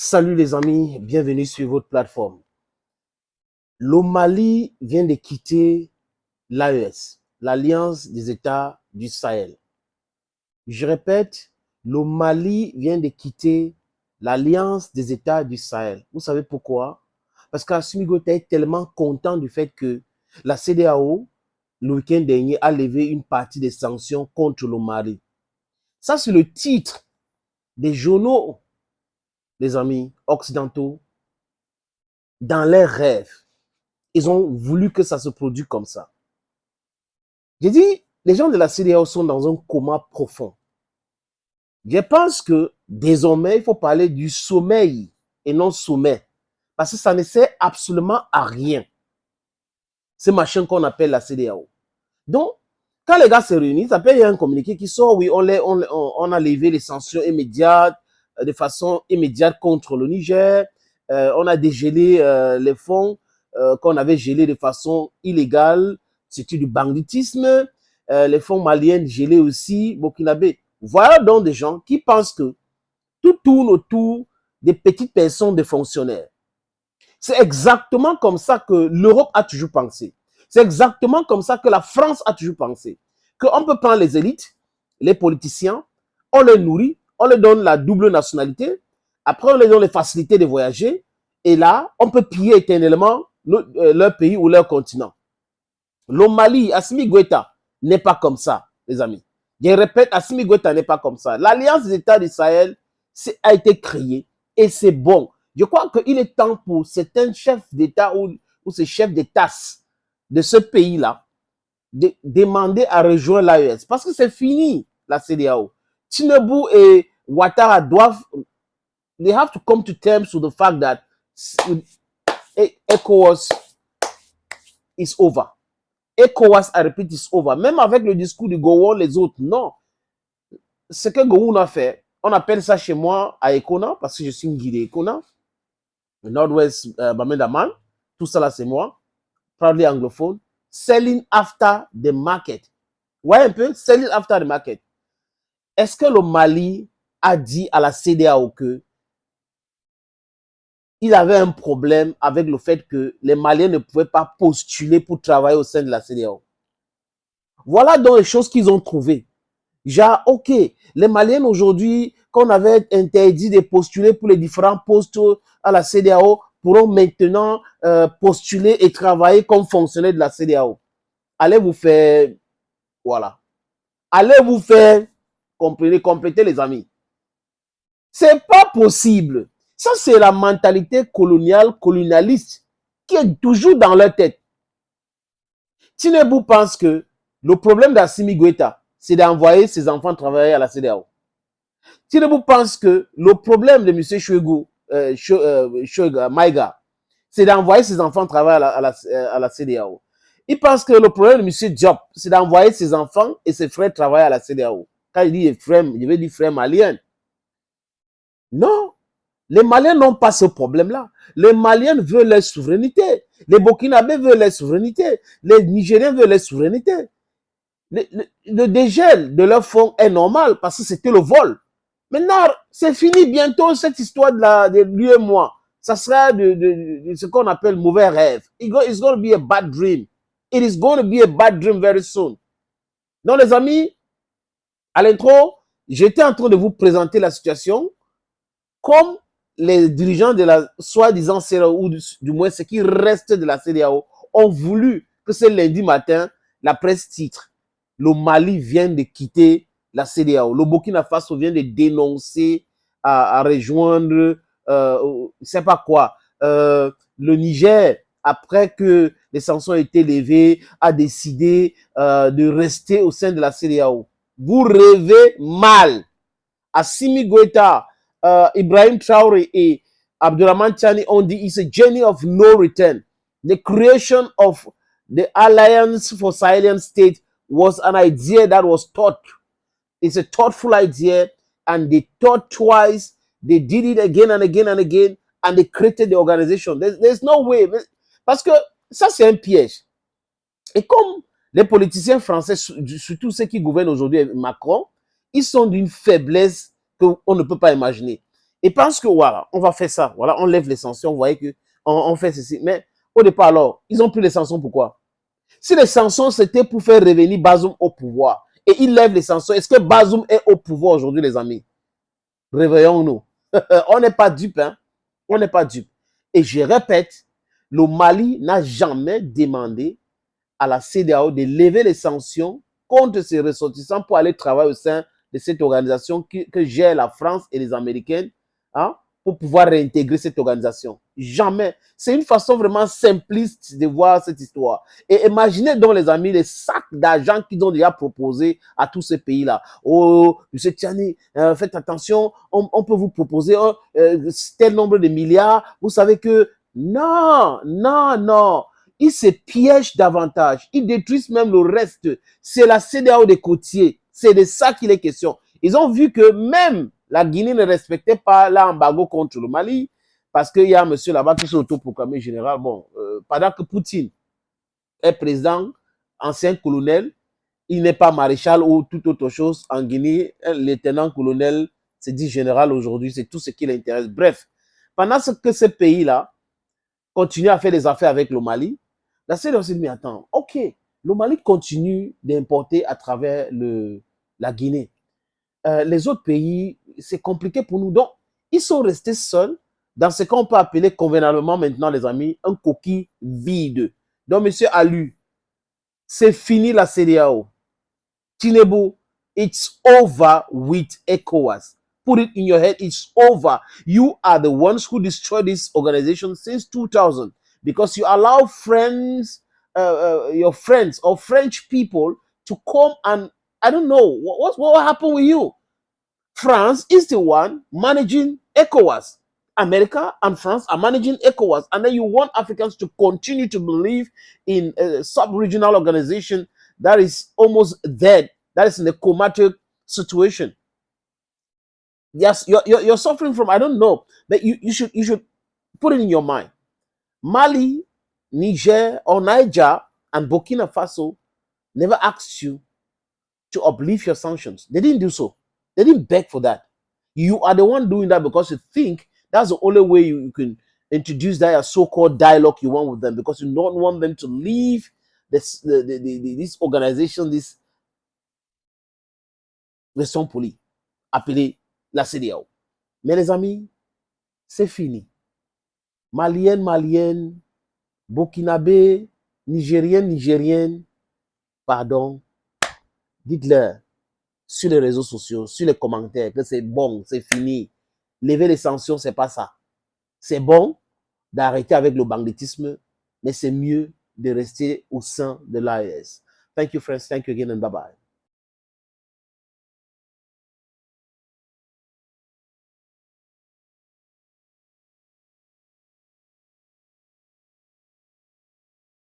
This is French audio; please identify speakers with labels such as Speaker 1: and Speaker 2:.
Speaker 1: Salut les amis, bienvenue sur votre plateforme. Le Mali vient de quitter l'AES, l'Alliance des États du Sahel. Je répète, le Mali vient de quitter l'Alliance des États du Sahel. Vous savez pourquoi? Parce qu'Assimi Goïta est tellement content du fait que la CEDEAO, le week-end dernier, a levé une partie des sanctions contre le Mali. Ça, c'est le titre des journaux, les amis occidentaux, dans leurs rêves. Ils ont voulu que ça se produise comme ça. J'ai dit, les gens de la CEDEAO sont dans un coma profond. Je pense que désormais, il faut parler du sommeil et non sommet. Parce que ça ne sert absolument à rien. Ces machins qu'on appelle la CEDEAO. Donc, quand les gars se réunissent, après il y a un communiqué qui sort, oui, on a levé les sanctions immédiates, de façon immédiate contre le Niger. On a dégelé les fonds qu'on avait gelés de façon illégale. C'était du banditisme. Les fonds maliens gelés aussi, burkinabé. Voilà donc des gens qui pensent que tout tourne autour des petites personnes, des fonctionnaires. C'est exactement comme ça que l'Europe a toujours pensé. C'est exactement comme ça que la France a toujours pensé. Qu'on peut prendre les élites, les politiciens, on les nourrit, on leur donne la double nationalité, après on leur donne les facilités de voyager, et là, on peut piller éternellement leur pays ou leur continent. Le Mali, Assimi Goïta, n'est pas comme ça, les amis. Je répète, Assimi Goïta n'est pas comme ça. L'Alliance des États du Sahel a été créée et c'est bon. Je crois qu'il est temps pour certains chefs d'État ou ces chefs d'État de ce pays-là de demander à rejoindre l'AES. Parce que c'est fini, la CEDEAO. Tinubu et Ouattara doivent, they have to come to terms with the fact that ECOWAS is over. ECOWAS, I repeat, is over. Même avec le discours de Gowon, les autres, non. Ce que Gowon a fait, on appelle ça chez moi à Ekona, parce que je suis une guide Ekona, Nord-Ouest Bamendaman, tout ça là c'est moi, proudly anglophone, selling after the market. Ouais, un peu, selling after the market. Est-ce que le Mali a dit à la CEDEAO que il avait un problème avec le fait que les Maliens ne pouvaient pas postuler pour travailler au sein de la CEDEAO? Voilà donc les choses qu'ils ont trouvées. Genre, ok, les Maliens aujourd'hui, qu'on avait interdit de postuler pour les différents postes à la CEDEAO, pourront maintenant postuler et travailler comme fonctionnaires de la CEDEAO. Allez vous faire, voilà. Allez vous faire compléter les amis. C'est pas possible. Ça, c'est la mentalité colonialiste qui est toujours dans leur tête. Tinubu pense que le problème d'Assimi Goïta, c'est d'envoyer ses enfants travailler à la CEDEAO. Tinubu pense que le problème de M. Maïga, c'est d'envoyer ses enfants travailler à la CEDEAO. Il pense que le problème de M. Diop, c'est d'envoyer ses enfants et ses frères travailler à la CEDEAO. Quand il dit frères, je veux dire frères maliens. Non, les Maliens n'ont pas ce problème-là. Les Maliens veulent leur souveraineté. Les Burkinabés veulent leur souveraineté. Les Nigériens veulent leur souveraineté. Le dégel de leur fonds est normal parce que c'était le vol. Maintenant, c'est fini bientôt cette histoire de lui et moi. Ça sera de ce qu'on appelle mauvais rêve. It's going to be a bad dream. It is going to be a bad dream very soon. Donc les amis, à l'intro, j'étais en train de vous présenter la situation comme les dirigeants de la soi-disant CEDEAO, ou du moins ce qui reste de la CEDEAO, ont voulu que ce lundi matin, la presse titre, le Mali vient de quitter la CEDEAO. Le Burkina Faso vient de dénoncer à rejoindre, je ne sais pas quoi, le Niger, après que les sanctions ont été levées, a décidé de rester au sein de la CEDEAO. Vous rêvez mal. Assimi Goïta, Ibrahim Traoré et Abdurrahman Chani ont dit it's a journey of no return. The creation of the Alliance for Sahelian State was an idea that was thought. It's a thoughtful idea, and they thought twice. They did it again and again and again, and they created the organization. There's no way. Parce que ça, c'est un piège. Et comme les politiciens français, surtout ceux qui gouvernent aujourd'hui, Macron, ils sont d'une faiblesse qu'on ne peut pas imaginer. et pensent que voilà, on va faire ça. Voilà, on lève les sanctions, vous voyez que on fait ceci. Mais au départ, alors, ils ont pris les sanctions pourquoi? Si les sanctions, c'était pour faire revenir Bazoum au pouvoir, et ils lèvent les sanctions, est-ce que Bazoum est au pouvoir aujourd'hui, les amis? Réveillons-nous. On n'est pas dupes, hein? On n'est pas dupes. Et je répète, le Mali n'a jamais demandé à la CEDEAO de lever les sanctions contre ses ressortissants pour aller travailler au sein de cette organisation que gèrent la France et les Américains, hein, pour pouvoir réintégrer cette organisation. Jamais. C'est une façon vraiment simpliste de voir cette histoire. Et imaginez donc, les amis, les sacs d'argent qu'ils ont déjà proposés à tous ces pays-là. Oh, M. Tiani, faites attention, on peut vous proposer tel nombre de milliards. Vous savez que non, non, non. Ils se piègent davantage. Ils détruisent même le reste. C'est la CEDEAO des côtiers. C'est de ça qu'il est question. Ils ont vu que même la Guinée ne respectait pas l'embargo contre le Mali parce qu'il y a un monsieur là-bas qui s'est autoproclamé général. Bon, pendant que Poutine est président, ancien colonel, il n'est pas maréchal ou toute autre chose. En Guinée, un lieutenant-colonel se dit général aujourd'hui. C'est tout ce qui l'intéresse. Bref, pendant que ce pays-là continue à faire des affaires avec le Mali, la CEDEAO s'est dit, mais attends, ok, le Mali continue d'importer à travers la Guinée. Les autres pays, c'est compliqué pour nous. Donc, ils sont restés seuls dans ce qu'on peut appeler convenablement maintenant, les amis, un coquille vide. Donc, monsieur Alu, c'est fini la CEDEAO. Tinubu, it's over with ECOWAS. Put it in your head, it's over. You are the ones who destroyed this organization since 2000 because you allow friends, your friends or French people to come and, I don't know, what happened with you? France is the one managing ECOWAS. America and France are managing ECOWAS. And then you want Africans to continue to believe in a sub-regional organization that is almost dead, that is in a comatose situation. Yes, you're suffering from, I don't know, but you should put it in your mind. Mali, Niger, or Niger, and Burkina Faso never asked you to uplift your sanctions. They didn't do so. They didn't beg for that. You are the one doing that because you think that's the only way you can introduce that so-called dialogue you want with them, because you don't want them to leave this organization, this version polie, appelée la CEDEAO. Mais les amis, c'est fini. Malienne, Burkinabé, Nigérienne, pardon, dites-leur sur les réseaux sociaux, sur les commentaires, que c'est bon, c'est fini. Lever les sanctions, c'est pas ça. C'est bon d'arrêter avec le banditisme, mais c'est mieux de rester au sein de l'AES. Thank you, friends. Thank you again, and bye-bye.